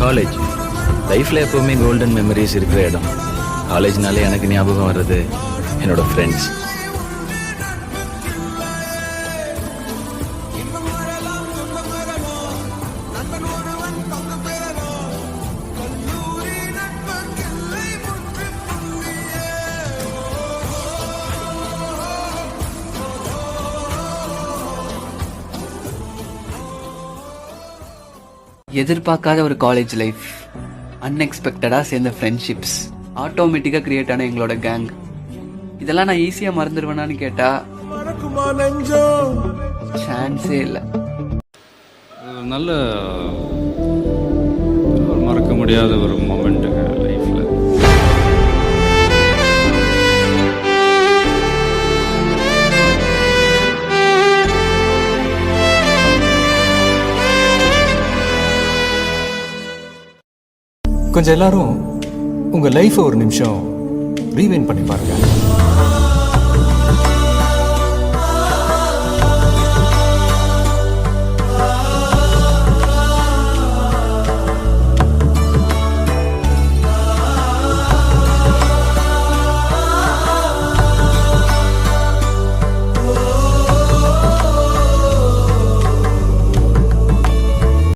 College லைஃப்பில் எப்போவுமே golden memories இருக்கிற இடம். காலேஜ்னாலே எனக்கு ஞாபகம் வர்றது என்னோட ஃப்ரெண்ட்ஸ். எதிர்பார்க்காத ஒரு காலேஜ் லைஃப், அன்எக்ஸ்பெக்டடாக சேர்ந்த ஃப்ரெண்ட்ஷிப்ஸ், ஆட்டோமேட்டிக்காக கிரியேட் ஆன எங்களோட கேங். இதெல்லாம் நான் ஈஸியாக மறந்துடுவேனான்னு கேட்டால் சான்ஸே இல்லை. நல்ல மறக்க முடியாத ஒரு மொமெண்ட்டுங்க லைஃப்பில். கொஞ்சம் எல்லாரும் உங்கள் லைஃப்பை ஒரு நிமிஷம் ரீவைண்ட் பண்ணி பாருங்க.